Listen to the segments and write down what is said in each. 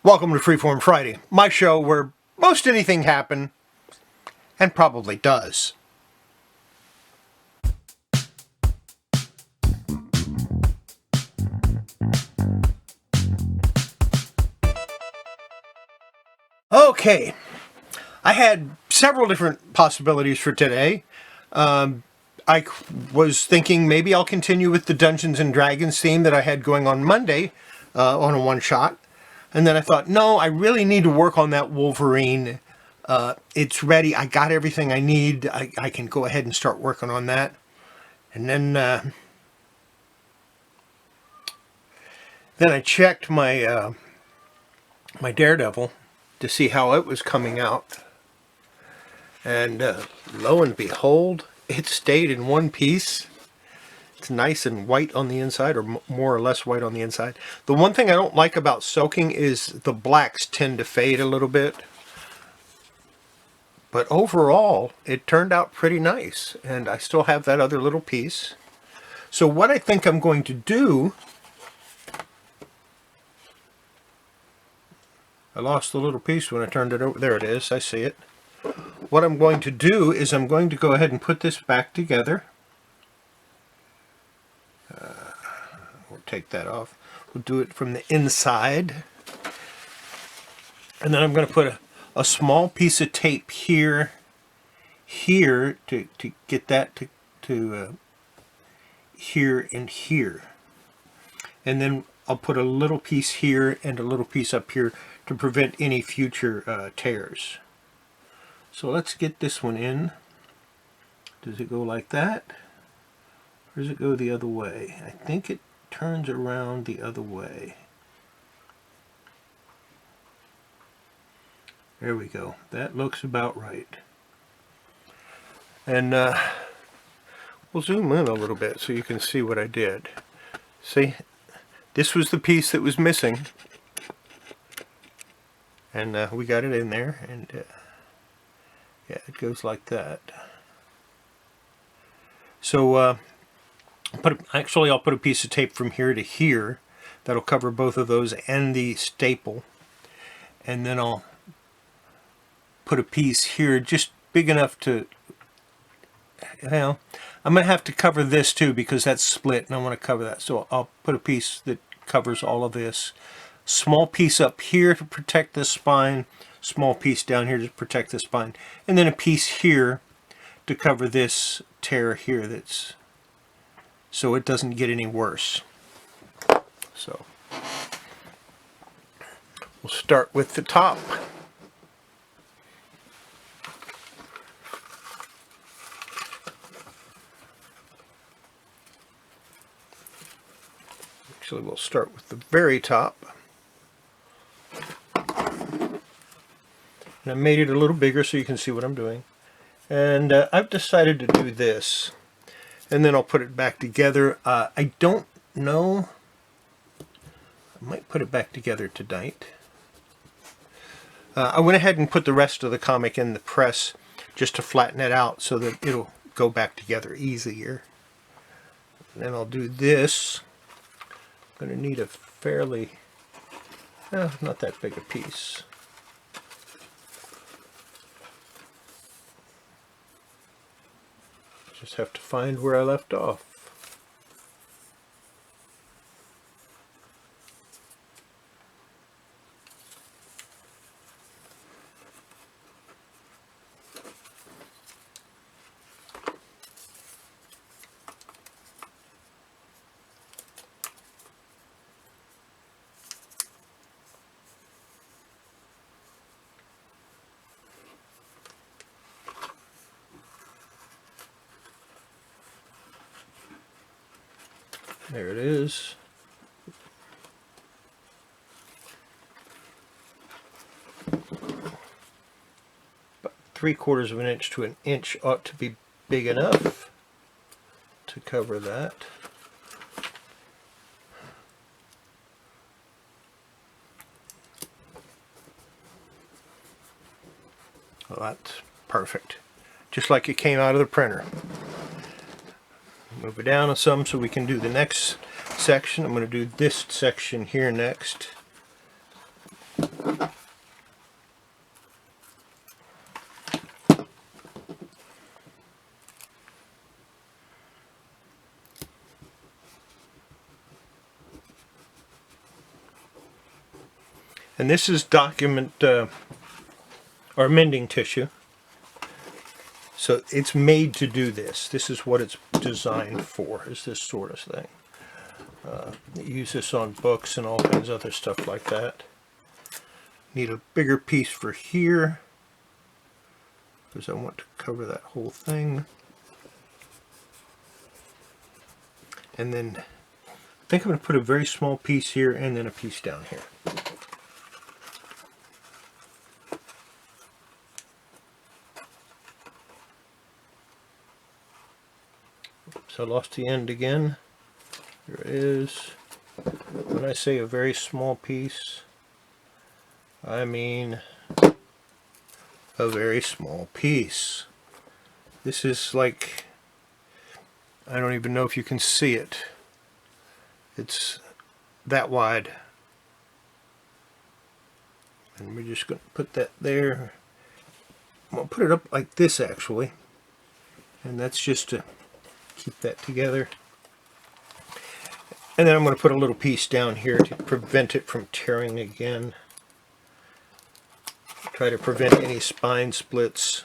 Welcome to Freeform Friday, my show where most anything happen, and probably does. Okay, I had several different possibilities for today. I was thinking maybe I'll continue with the Dungeons and Dragons theme that I had going on Monday on a one-shot. And then I thought, no, I really need to work on that Wolverine. It's ready. I got everything I need. I can go ahead and start working on that. And then I checked my my Daredevil to see how it was coming out. And lo and behold, it stayed in one piece. It's nice and white on the inside, or more or less white on the inside. The one thing I don't like about soaking is the blacks tend to fade a little bit. But overall, it turned out pretty nice. And I still have that other little piece. So what I think I'm going to do... I lost the little piece when I turned it over. There it is. I see it. What I'm going to do is I'm going to go ahead and put this back together. We'll take that off. We'll do it from the inside. And then I'm going to put a small piece of tape here to get that to here and here. And then I'll put a little piece here and a little piece up here to prevent any future tears. So let's get this one in. Does it go like that? Or does it go the other way? I think it turns around the other way. There we go. That looks about right. And we'll zoom in a little bit so you can see what I did. See? This was the piece that was missing. And we got it in there. And yeah, it goes like that. So actually I'll put a piece of tape from here to here. That'll cover both of those and the staple. And then I'll put a piece here just big enough to, well, I'm going to have to cover this too because that's split and I want to cover that. So I'll put a piece that covers all of this. Small piece up here to protect the spine. Small piece down here to protect the spine. And then a piece here to cover this tear here that's, so it doesn't get any worse. So we'll start with the top. Actually, we'll start with the very top. And I made it a little bigger so you can see what I'm doing. And I've decided to do this. And then I'll put it back together. I don't know. I might put it back together tonight. I went ahead and put the rest of the comic in the press just to flatten it out so that it'll go back together easier. And then I'll do this. I'm going to need a fairly, not that big a piece. Just have to find where I left off. There it is. About 3/4 of an inch to an inch ought to be big enough to cover that. Well, that's perfect. Just like it came out of the printer. Move it down some so we can do the next section. I'm going to do this section here next. And this is document or mending tissue. So it's made to do this. This is what it's designed for, is this sort of thing. Use this on books and all kinds of other stuff like that. Need a bigger piece for here, because I want to cover that whole thing. And then I think I'm going to put a very small piece here and then a piece down here. Oops, I lost the end again. Here it is. When I say a very small piece, I mean a very small piece. This is like, I don't even know if you can see it. It's that wide. And we're just going to put that there. I'm going to put it up like this actually. And that's just to keep that together. And then I'm going to put a little piece down here to prevent it from tearing again. Try to prevent any spine splits.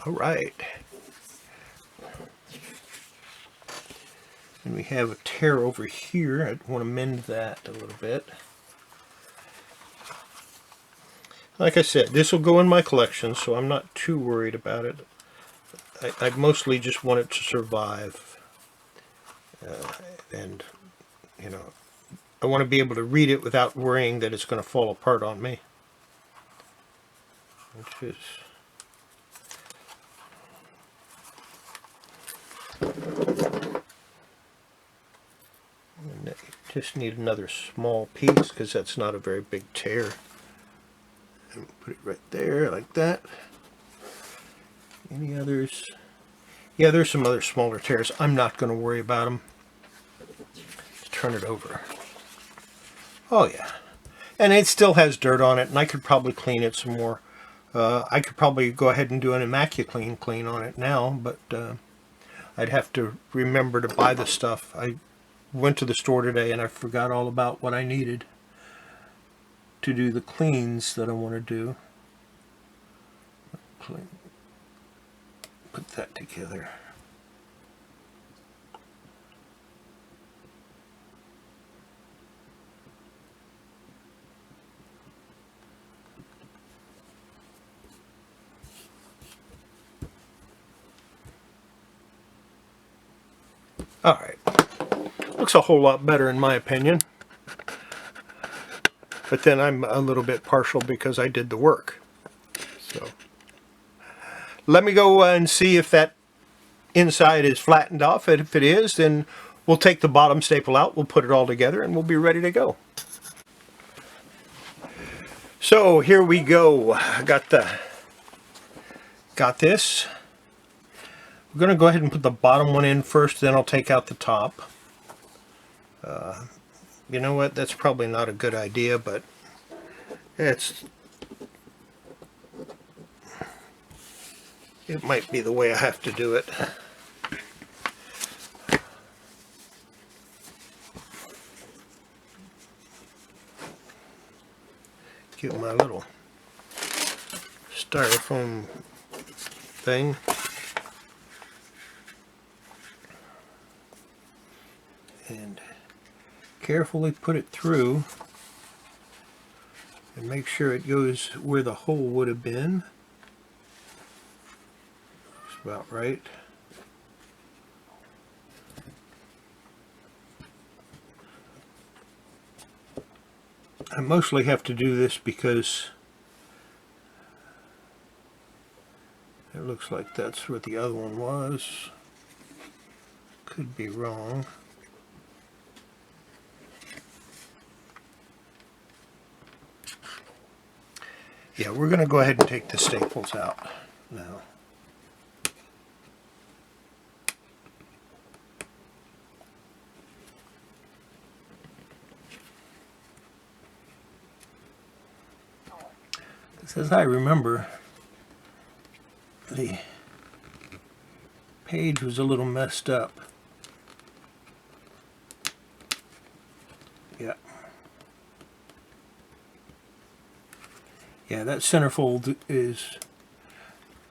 All right. And we have a tear over here. I want to mend that a little bit. Like I said, this will go in my collection, so I'm not too worried about it. I mostly just want it to survive. And, you know, I want to be able to read it without worrying that it's going to fall apart on me. Which is... And just need another small piece because that's not a very big tear. And put it right there like that. Any others? Yeah, there's some other smaller tears. I'm not going to worry about them. Let's turn it over. Oh yeah. And it still has dirt on it, and I could probably clean it some more. I could probably go ahead and do an Immaculate clean on it now, but I'd have to remember to buy the stuff. I went to the store today and I forgot all about what I needed to do the cleans that I want to do. Clean. Put that together. All right. Looks a whole lot better in my opinion. But then I'm a little bit partial because I did the work. So let me go and see if that inside is flattened off. And if it is, then we'll take the bottom staple out, we'll put it all together, and we'll be ready to go. So here we go. I got this. We're going to go ahead and put the bottom one in first, then I'll take out the top. You know what? That's probably not a good idea, but it might be the way I have to do it. Get my little styrofoam thing. And carefully put it through and make sure it goes where the hole would have been. That's about right. I mostly have to do this because it looks like that's what the other one was. Could be wrong. Yeah, we're going to go ahead and take the staples out now. As I remember, the page was a little messed up. Yeah. Yeah, that centerfold is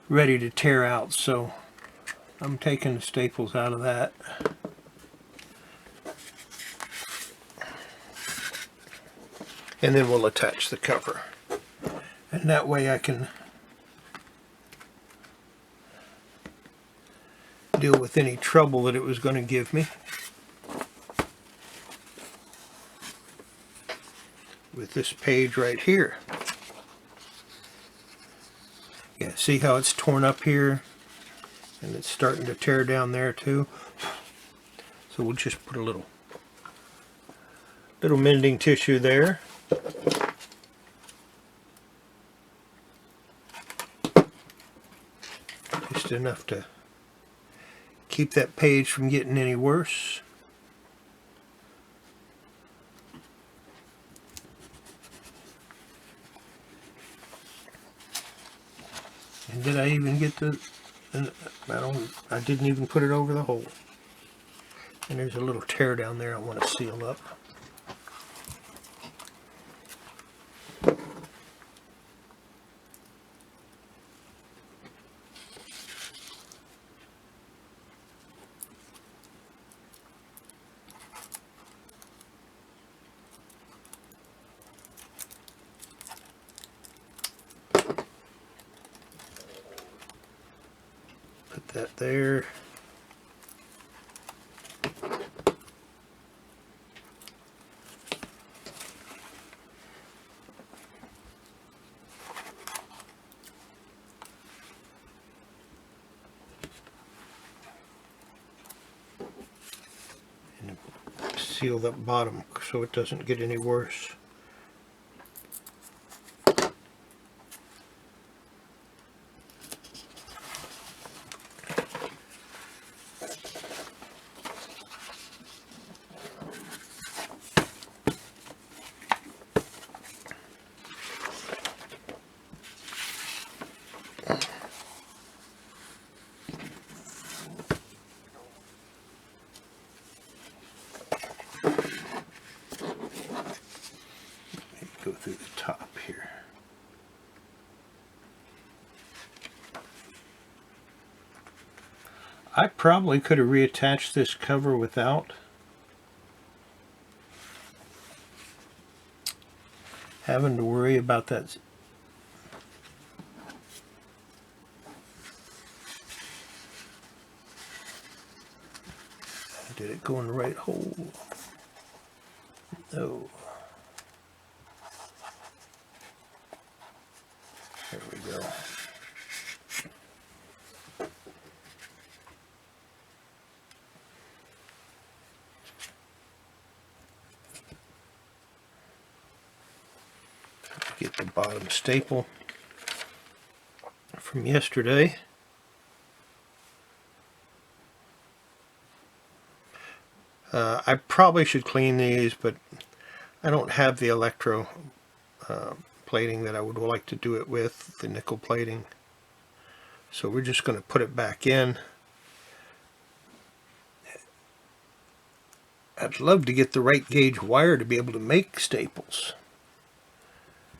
ready to tear out, so I'm taking the staples out of that. And then we'll attach the cover. And that way I can deal with any trouble that it was going to give me with this page right here. Yeah, see how it's torn up here? And it's starting to tear down there too. So we'll just put a little mending tissue there. Just enough to keep that page from getting any worse. And did I even get the... I didn't even put it over the hole. And there's a little tear down there I want to seal up. Put that there. And seal that bottom so it doesn't get any worse. Go through the top here. I probably could have reattached this cover without having to worry about that. Did it go in the right hole? No. There we go. Get the bottom staple from yesterday. I probably should clean these, but I don't have the electro plating that I would like to do it with, the nickel plating. So we're just going to put it back in. I'd love to get the right gauge wire to be able to make staples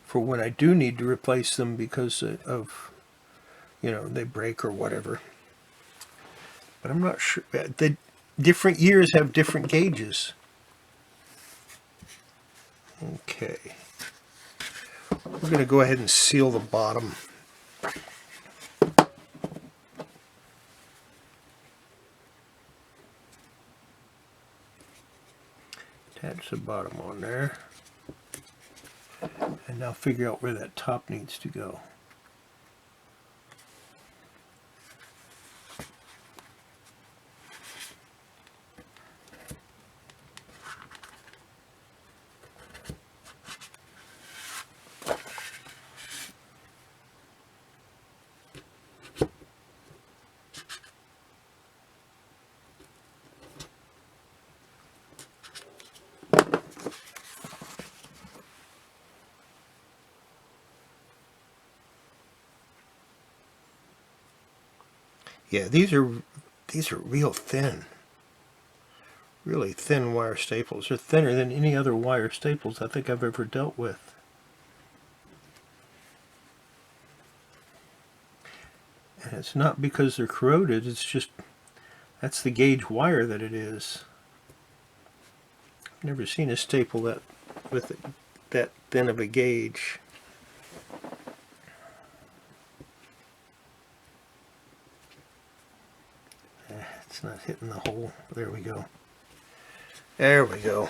for when I do need to replace them because of, you know, they break or whatever. But I'm not sure. The different years have different gauges. Okay. We're going to go ahead and seal the bottom. Attach the bottom on there. And now figure out where that top needs to go. Yeah, these are real thin. Really thin wire staples. They're thinner than any other wire staples I think I've ever dealt with. And it's not because they're corroded, it's just that's the gauge wire that it is. I've never seen a staple that with that thin of a gauge. It's not hitting the hole. There we go. There we go.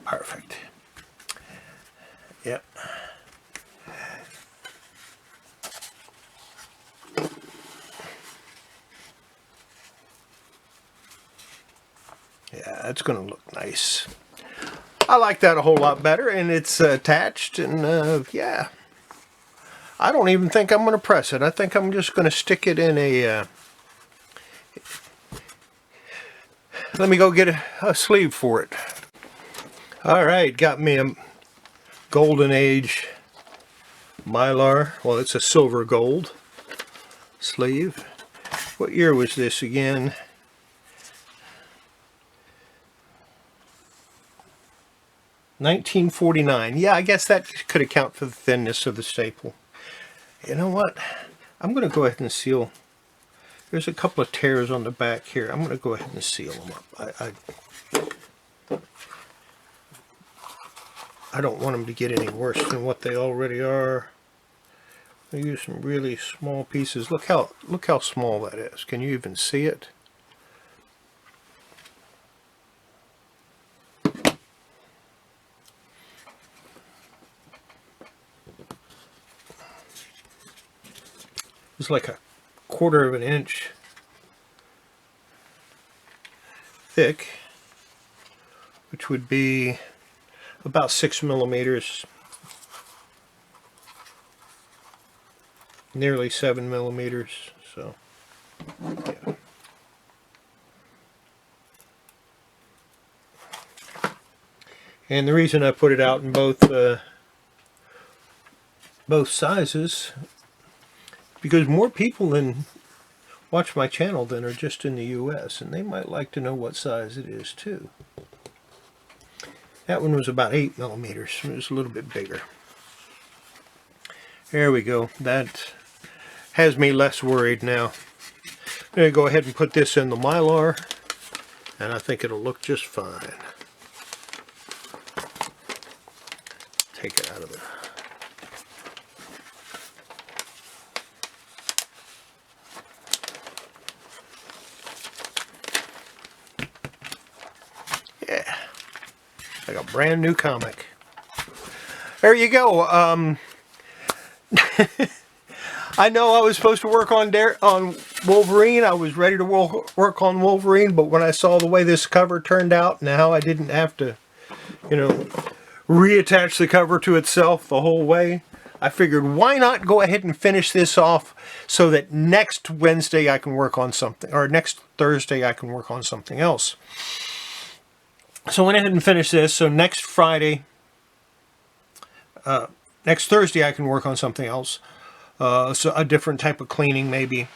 Perfect. Yep. Yeah, that's going to look nice. I like that a whole lot better, and it's attached, and yeah. I don't even think I'm going to press it. I think I'm just going to stick it in a... let me go get a sleeve for it. Alright, got me a Golden Age Mylar. Well, it's a silver gold sleeve. What year was this again? $1949. Yeah, I guess that could account for the thinness of the staple. You know what? I'm going to go ahead and seal. There's a couple of tears on the back here. I'm going to go ahead and seal them up. I don't want them to get any worse than what they already are. I use some really small pieces. Look how small that is. Can you even see it? It's like a 1/4 of an inch thick, which would be about 6 millimeters, nearly 7 millimeters. So, yeah. And the reason I put it out in both sizes, because more people than watch my channel than are just in the US, and they might like to know what size it is too. That one was about 8 millimeters. It was a little bit bigger. There we go. That has me less worried now. I'm going to go ahead and put this in the Mylar, and I think it'll look just fine. Take it out of there. Yeah. Like a brand new comic. There you go. I know I was supposed to work on Wolverine. I was ready to work on Wolverine, but when I saw the way this cover turned out, now I didn't have to, you know, reattach the cover to itself the whole way. I figured, why not go ahead and finish this off so that next Wednesday I can work on something, or next Thursday I can work on something else. So I went ahead and finished this. So next Thursday I can work on something else. So a different type of cleaning maybe.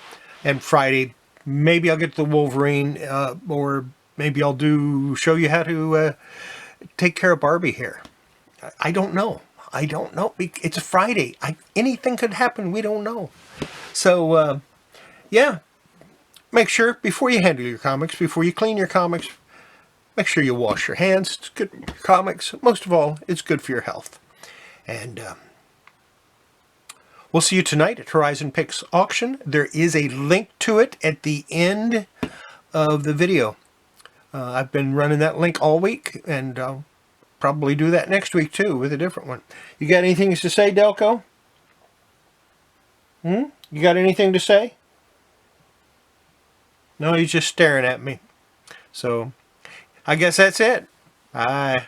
And Friday, maybe I'll get the Wolverine, or maybe I'll show you how to take care of Barbie hair. I don't know. I don't know. It's a Friday. Anything could happen. We don't know. So, yeah. Make sure, before you handle your comics, before you clean your comics, make sure you wash your hands. It's good for your comics. Most of all, it's good for your health. And we'll see you tonight at Horizon Picks Auction. There is a link to it at the end of the video. I've been running that link all week, and I'll probably do that next week too with a different one. You got anything to say, Delco? You got anything to say? No, he's just staring at me. So, I guess that's it. Bye.